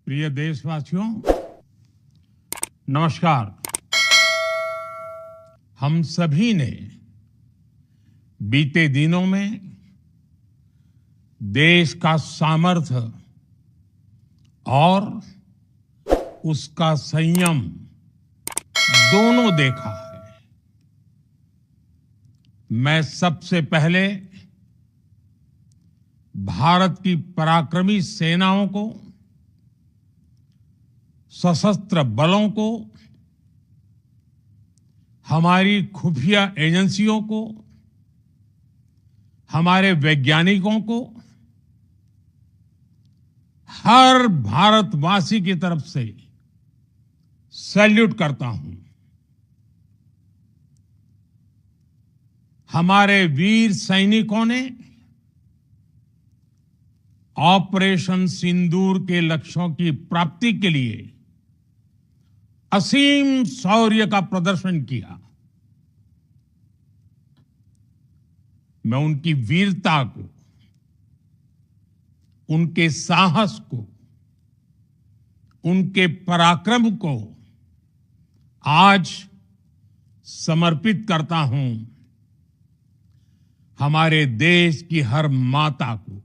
प्रिय देशवासियों, नमस्कार। हम सभी ने बीते दिनों में देश का सामर्थ्य और उसका संयम दोनों देखा है। मैं सबसे पहले भारत की पराक्रमी सेनाओं को, सशस्त्र बलों को, हमारी खुफिया एजेंसियों को, हमारे वैज्ञानिकों को, हर भारतवासी की तरफ से सैल्यूट करता हूं। हमारे वीर सैनिकों ने ऑपरेशन सिंदूर के लक्ष्यों की प्राप्ति के लिए असीम शौर्य का प्रदर्शन किया। मैं उनकी वीरता को, उनके साहस को, उनके पराक्रम को आज समर्पित करता हूं हमारे देश की हर माता को,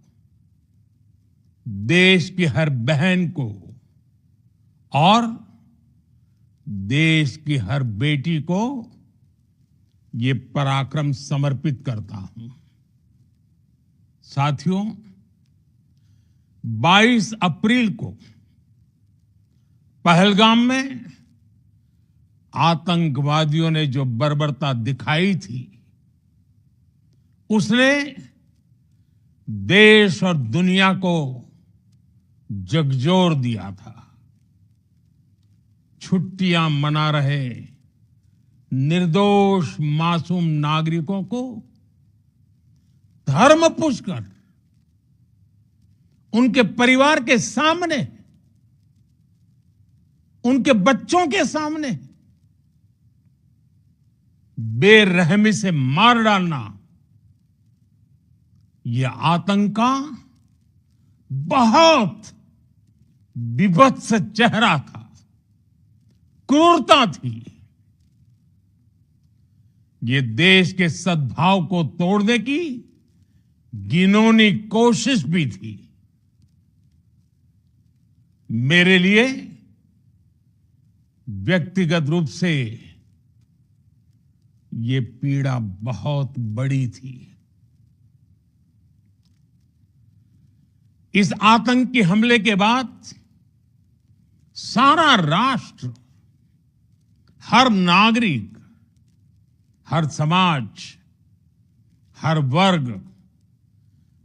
देश की हर बहन को और देश की हर बेटी को ये पराक्रम समर्पित करता हूं। साथियों, 22 अप्रैल को पहलगाम में आतंकवादियों ने जो बर्बरता दिखाई थी, उसने देश और दुनिया को झकझोर दिया था। छुट्टियां मना रहे निर्दोष मासूम नागरिकों को धर्म पूछकर उनके परिवार के सामने, उनके बच्चों के सामने बेरहमी से मार डालना, यह आतंक का बहुत विभत्स चेहरा था, क्रूरता थी। ये देश के सद्भाव को तोड़ने की घिनौनी कोशिश भी थी। मेरे लिए व्यक्तिगत रूप से ये पीड़ा बहुत बड़ी थी। इस आतंकी हमले के बाद सारा राष्ट्र, हर नागरिक, हर समाज, हर वर्ग,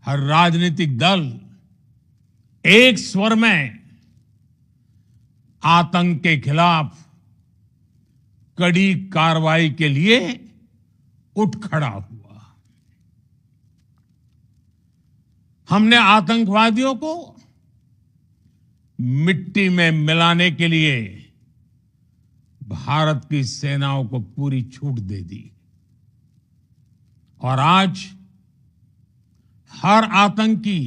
हर राजनीतिक दल एक स्वर में आतंक के खिलाफ कड़ी कार्रवाई के लिए उठ खड़ा हुआ। हमने आतंकवादियों को मिट्टी में मिलाने के लिए भारत की सेनाओं को पूरी छूट दे दी और आज हर आतंकी,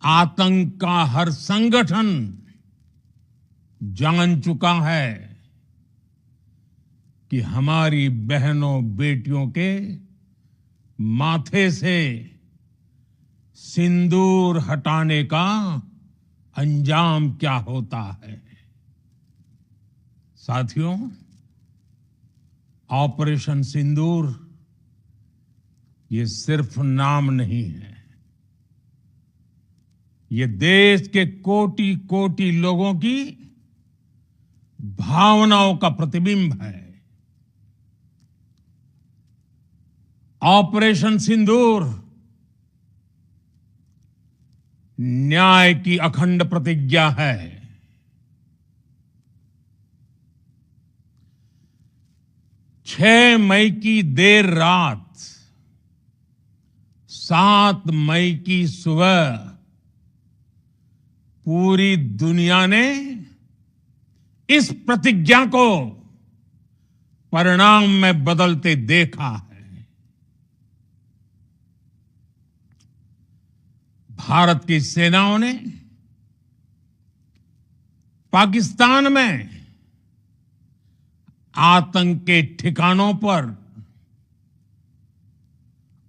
आतंक का हर संगठन जान चुका है कि हमारी बहनों बेटियों के माथे से सिंदूर हटाने का अंजाम क्या होता है। साथियों, ऑपरेशन सिंदूर ये सिर्फ नाम नहीं है, ये देश के कोटि कोटि लोगों की भावनाओं का प्रतिबिंब है। ऑपरेशन सिंदूर न्याय की अखंड प्रतिज्ञा है। 6 मई की देर रात, 7 मई की सुबह पूरी दुनिया ने इस प्रतिज्ञा को परिणाम में बदलते देखा है। भारत की सेनाओं ने पाकिस्तान में आतंक के ठिकानों पर,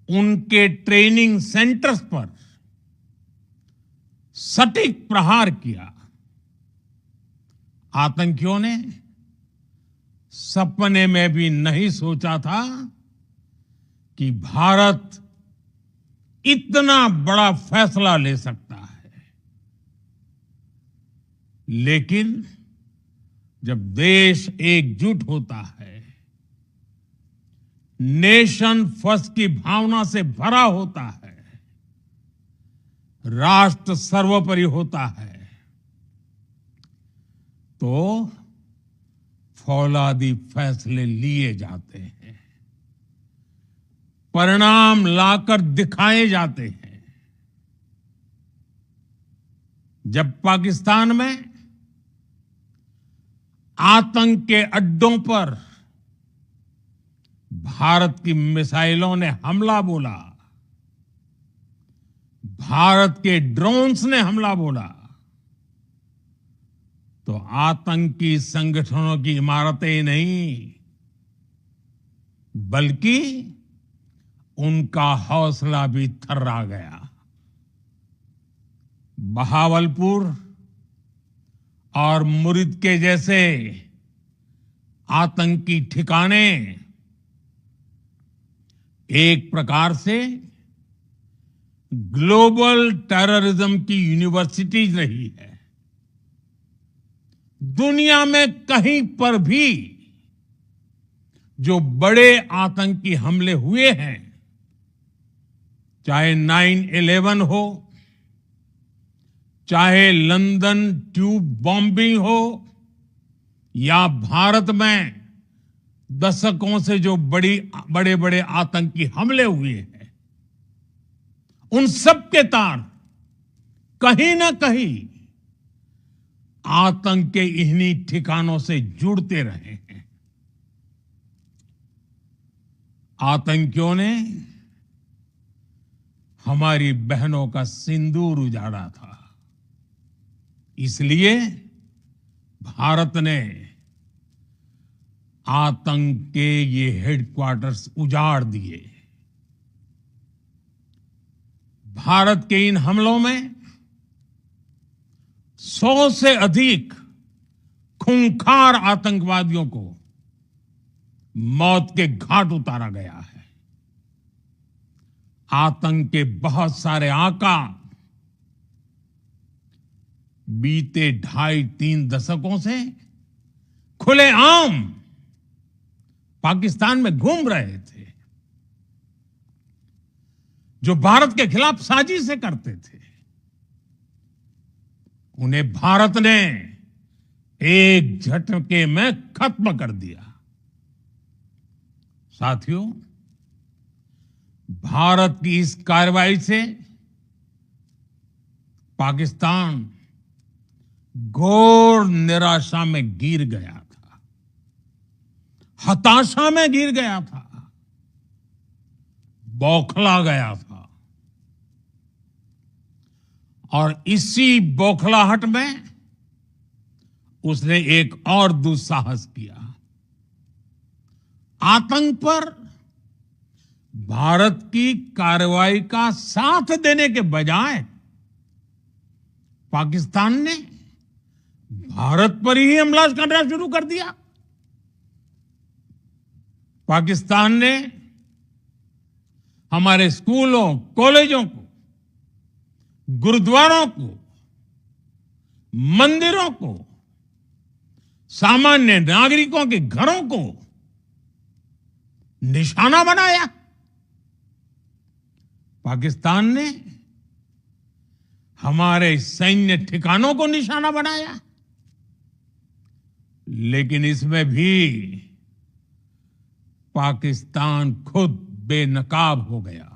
उनके ट्रेनिंग सेंटर्स पर सटीक प्रहार किया। आतंकियों ने सपने में भी नहीं सोचा था कि भारत इतना बड़ा फैसला ले सकता है। लेकिन जब देश एकजुट होता है, नेशन फर्स्ट की भावना से भरा होता है, राष्ट्र सर्वोपरि होता है, तो फौलादी फैसले लिए जाते हैं, परिणाम लाकर दिखाए जाते हैं। जब पाकिस्तान में आतंक के अड्डों पर भारत की मिसाइलों ने हमला बोला, भारत के ड्रोन्स ने हमला बोला, तो आतंकी संगठनों की इमारतें नहीं, बल्कि उनका हौसला भी थर्रा गया। बहावलपुर और मुरिद के जैसे आतंकी ठिकाने एक प्रकार से ग्लोबल टेररिज्म की यूनिवर्सिटीज रही है। दुनिया में कहीं पर भी जो बड़े आतंकी हमले हुए हैं, चाहे 9/11 हो, चाहे लंदन ट्यूब बॉम्बिंग हो, या भारत में दशकों से जो बड़े बड़े आतंकी हमले हुए हैं, उन सब के तार कहीं ना कहीं आतंक के इन्हीं ठिकानों से जुड़ते रहे हैं। आतंकियों ने हमारी बहनों का सिंदूर उजाड़ा था, इसलिए भारत ने आतंक के ये हेडक्वार्टर्स उजाड़ दिए। भारत के इन हमलों में 100 से अधिक खूंखार आतंकवादियों को मौत के घाट उतारा गया है। आतंक के बहुत सारे आका बीते 2.5-3 दशकों से खुलेआम पाकिस्तान में घूम रहे थे, जो भारत के खिलाफ साजिशें करते थे। उन्हें भारत ने एक झटके में खत्म कर दिया। साथियों, भारत की इस कार्रवाई से पाकिस्तान घोर निराशा में गिर गया था, हताशा में गिर गया था, बौखला गया था। और इसी बौखलाहट में उसने एक और दुस्साहस किया। आतंक पर भारत की कार्रवाई का साथ देने के बजाय पाकिस्तान ने भारत पर ही हमला करना शुरू कर दिया। पाकिस्तान ने हमारे स्कूलों, कॉलेजों को, गुरुद्वारों को, मंदिरों को, सामान्य नागरिकों के घरों को निशाना बनाया। पाकिस्तान ने हमारे सैन्य ठिकानों को निशाना बनाया। लेकिन इसमें भी पाकिस्तान खुद बेनकाब हो गया।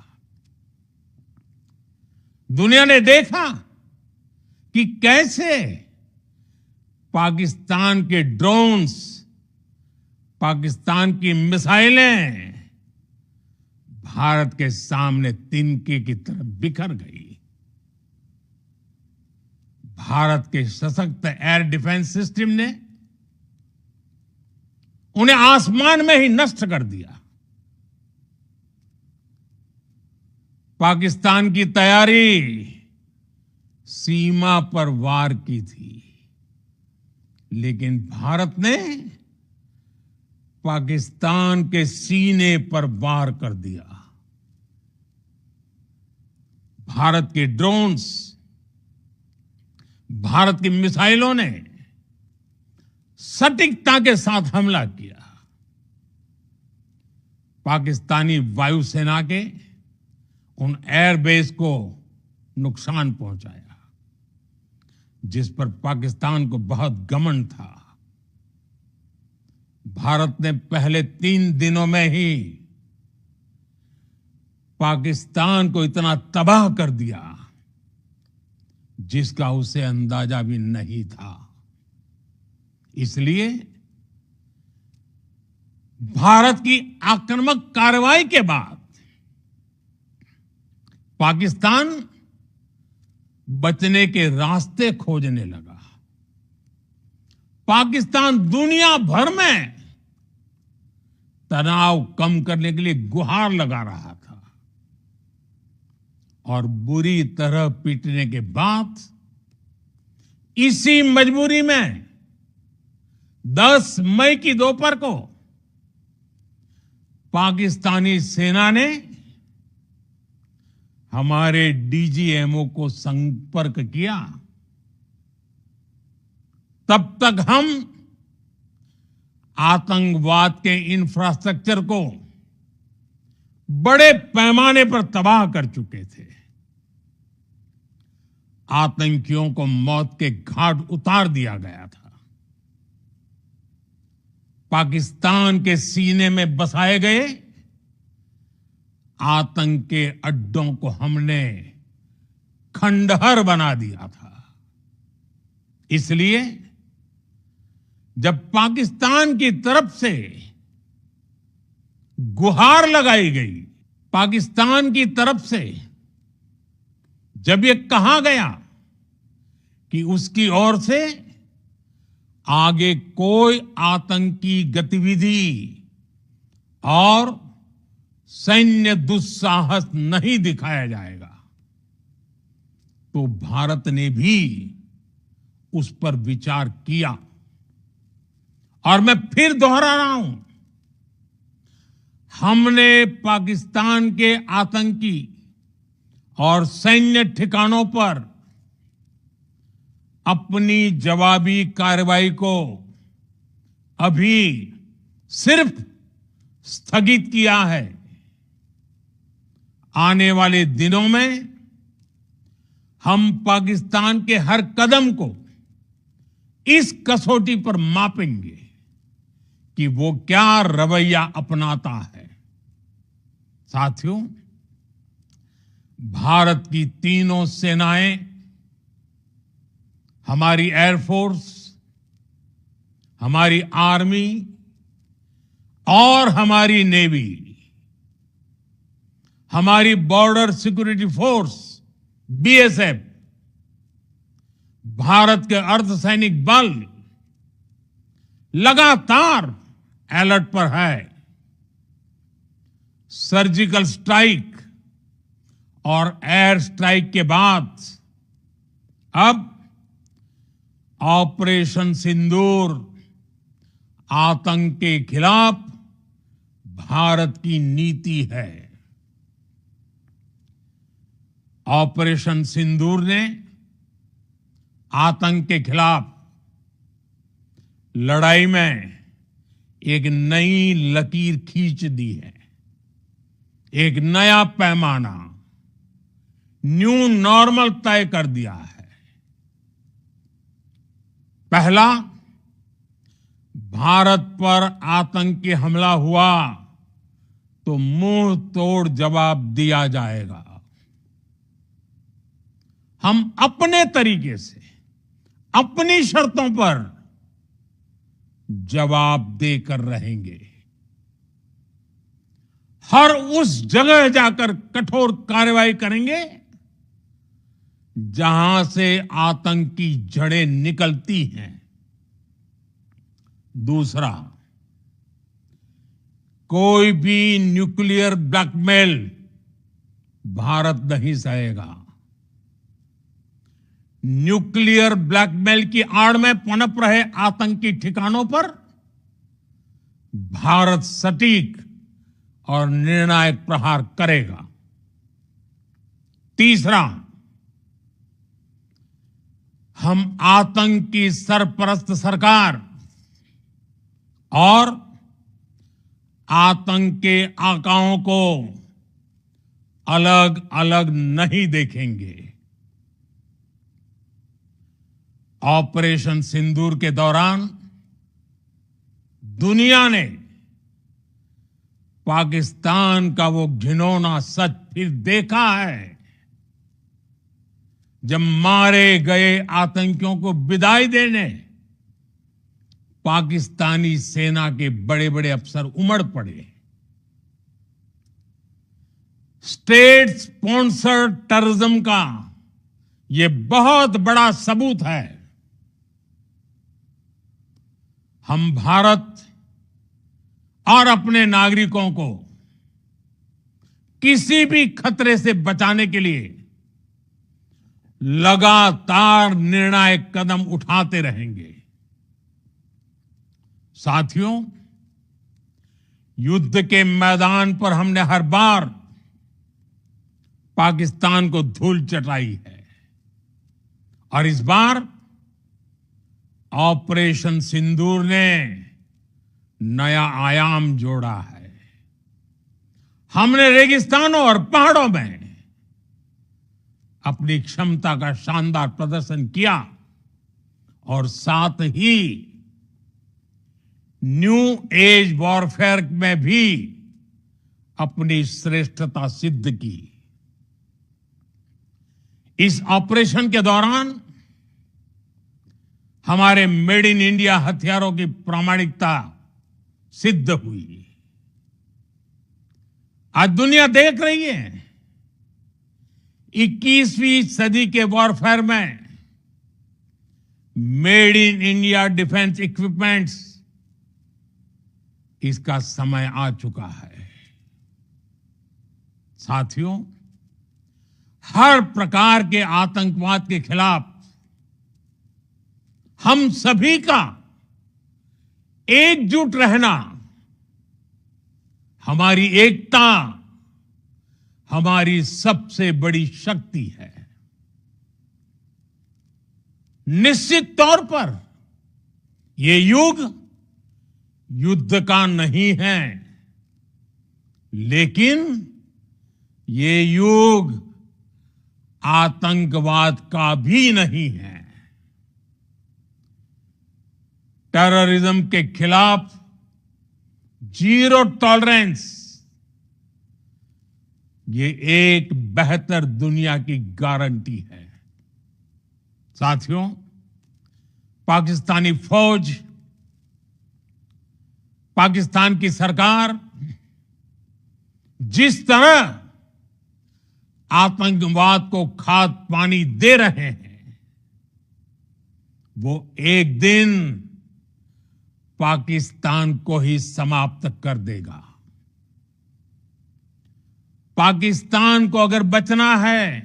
दुनिया ने देखा कि कैसे पाकिस्तान के ड्रोन्स, पाकिस्तान की मिसाइलें भारत के सामने तिनके की तरह बिखर गई। भारत के सशक्त एयर डिफेंस सिस्टम ने उन्हें आसमान में ही नष्ट कर दिया। पाकिस्तान की तैयारी सीमा पर वार की थी, लेकिन भारत ने पाकिस्तान के सीने पर वार कर दिया। भारत के ड्रोन्स, भारत की मिसाइलों ने सटीकता के साथ हमला किया। पाकिस्तानी वायुसेना के उन एयरबेस को नुकसान पहुंचाया, जिस पर पाकिस्तान को बहुत घमंड था। भारत ने पहले 3 दिनों में ही पाकिस्तान को इतना तबाह कर दिया जिसका उसे अंदाजा भी नहीं था। इसलिए भारत की आक्रामक कार्रवाई के बाद पाकिस्तान बचने के रास्ते खोजने लगा। पाकिस्तान दुनिया भर में तनाव कम करने के लिए गुहार लगा रहा था, और बुरी तरह पीटने के बाद इसी मजबूरी में 10 मई की दोपहर को पाकिस्तानी सेना ने हमारे डीजीएमओ को संपर्क किया। तब तक हम आतंकवाद के इंफ्रास्ट्रक्चर को बड़े पैमाने पर तबाह कर चुके थे। आतंकियों को मौत के घाट उतार दिया गया था। पाकिस्तान के सीने में बसाए गए आतंक के अड्डों को हमने खंडहर बना दिया था। इसलिए जब पाकिस्तान की तरफ से गुहार लगाई गई, पाकिस्तान की तरफ से जब ये कहा गया कि उसकी ओर से आगे कोई आतंकी गतिविधि और सैन्य दुस्साहस नहीं दिखाया जाएगा, तो भारत ने भी उस पर विचार किया। और मैं फिर दोहरा रहा हूं, हमने पाकिस्तान के आतंकी और सैन्य ठिकानों पर अपनी जवाबी कार्रवाई को अभी सिर्फ स्थगित किया है। आने वाले दिनों में हम पाकिस्तान के हर कदम को इस कसौटी पर मापेंगे कि वो क्या रवैया अपनाता है। साथियों, भारत की तीनों सेनाएं, हमारी एयरफोर्स, हमारी आर्मी और हमारी नेवी, हमारी border security force BSF, Bharat के अर्धसैनिक बल लगातार अलर्ट पर है। सर्जिकल स्ट्राइक और एयर स्ट्राइक के बाद अब ऑपरेशन सिंदूर आतंक के खिलाफ भारत की नीति है। ऑपरेशन सिंदूर ने आतंक के खिलाफ लड़ाई में एक नई लकीर खींच दी है, एक नया पैमाना, न्यू नॉर्मल तय कर दिया है। पहला, भारत पर आतंकी हमला हुआ तो मुंह तोड़ जवाब दिया जाएगा। हम अपने तरीके से, अपनी शर्तों पर जवाब देकर रहेंगे। हर उस जगह जाकर कठोर कार्रवाई करेंगे जहां से आतंक की जड़ें निकलती हैं। दूसरा, कोई भी न्यूक्लियर ब्लैकमेल भारत नहीं सहेगा। न्यूक्लियर ब्लैकमेल की आड़ में पनप रहे आतंकी ठिकानों पर भारत सटीक और निर्णायक प्रहार करेगा। तीसरा, हम आतंक की सरपरस्त सरकार और आतंक के आकाओं को अलग अलग नहीं देखेंगे। ऑपरेशन सिंदूर के दौरान दुनिया ने पाकिस्तान का वो घिनौना सच फिर देखा है, जब मारे गए आतंकियों को विदाई देने पाकिस्तानी सेना के बड़े बड़े अफसर उमड़ पड़े। स्टेट स्पॉन्सर्ड टेररिज्म का यह बहुत बड़ा सबूत है। हम भारत और अपने नागरिकों को किसी भी खतरे से बचाने के लिए लगातार निर्णायक कदम उठाते रहेंगे। साथियों, युद्ध के मैदान पर हमने हर बार पाकिस्तान को धूल चटाई है और इस बार ऑपरेशन सिंदूर ने नया आयाम जोड़ा है। हमने रेगिस्तानों और पहाड़ों में अपनी क्षमता का शानदार प्रदर्शन किया और साथ ही न्यू एज वॉरफेयर में भी अपनी श्रेष्ठता सिद्ध की। इस ऑपरेशन के दौरान हमारे मेड इन इंडिया हथियारों की प्रामाणिकता सिद्ध हुई। आज दुनिया देख रही है 21वीं सदी के वॉरफेयर में made in India defence equipments, इसका समय आ चुका है। साथियों, हर प्रकार के आतंकवाद के खिलाफ हम सभी का एकजुट रहना, हमारी एकता हमारी सबसे बड़ी शक्ति है। निश्चित तौर पर ये युग युद्ध का नहीं है, लेकिन ये युग आतंकवाद का भी नहीं है। टेररिज्म के खिलाफ जीरो टॉलरेंस, ये एक बेहतर दुनिया की गारंटी है। साथियों, पाकिस्तानी फौज, पाकिस्तान की सरकार जिस तरह आतंकवाद को खाद पानी दे रहे हैं, वो एक दिन पाकिस्तान को ही समाप्त कर देगा। पाकिस्तान को अगर बचना है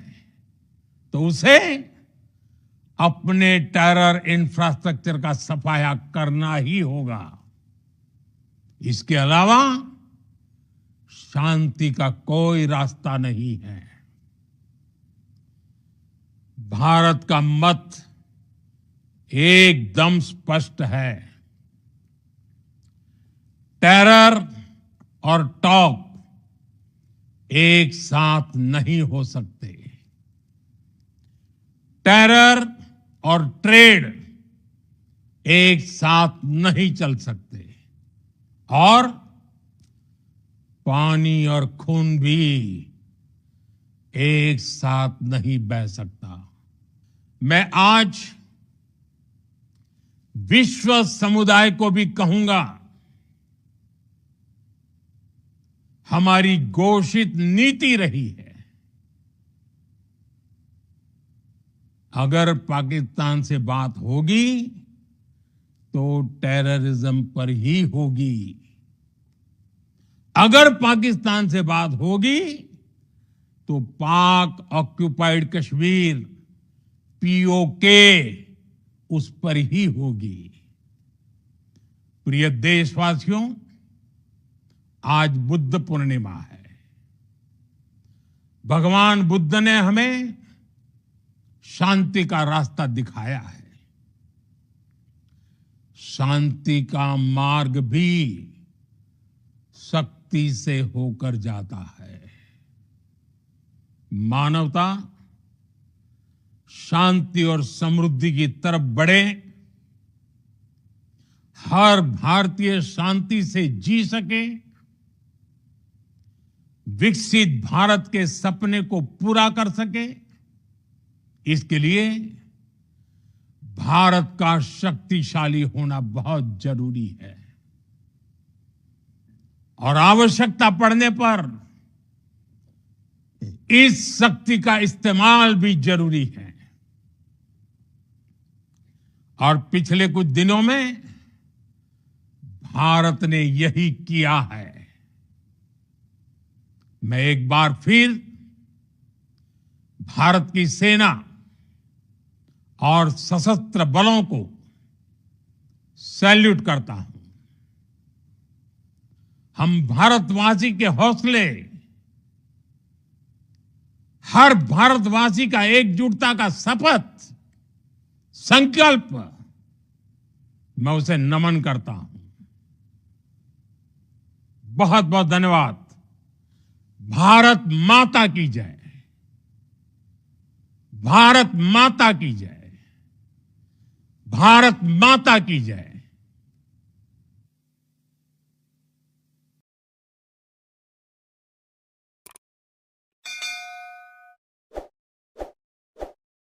तो उसे अपने टेरर इंफ्रास्ट्रक्चर का सफाया करना ही होगा। इसके अलावा शांति का कोई रास्ता नहीं है। भारत का मत एकदम स्पष्ट है। टेरर और टॉक एक साथ नहीं हो सकते। टेरर और ट्रेड एक साथ नहीं चल सकते और पानी और खून भी एक साथ नहीं बह सकता। मैं आज विश्व समुदाय को भी कहूंगा, हमारी घोषित नीति रही है अगर पाकिस्तान से बात होगी तो टेररिज्म पर ही होगी। अगर पाकिस्तान से बात होगी तो पाक ऑक्युपाइड कश्मीर पीओके उस पर ही होगी। प्रिय देशवासियों, आज बुद्ध पूर्णिमा है। भगवान बुद्ध ने हमें शांति का रास्ता दिखाया है। शांति का मार्ग भी शक्ति से होकर जाता है। मानवता शांति और समृद्धि की तरफ बढ़े, हर भारतीय शांति से जी सके, विकसित भारत के सपने को पूरा कर सके, इसके लिए भारत का शक्तिशाली होना बहुत जरूरी है। और आवश्यकता पड़ने पर इस शक्ति का इस्तेमाल भी जरूरी है। और पिछले कुछ दिनों में भारत ने यही किया है। मैं एक बार फिर भारत की सेना और सशस्त्र बलों को सैल्यूट करता हूं। हम भारतवासी के हौसले, हर भारतवासी का एकजुटता का शपथ, संकल्प, मैं उसे नमन करता हूं। बहुत बहुत धन्यवाद। भारत माता की जय। भारत माता की जय। भारत माता की जय।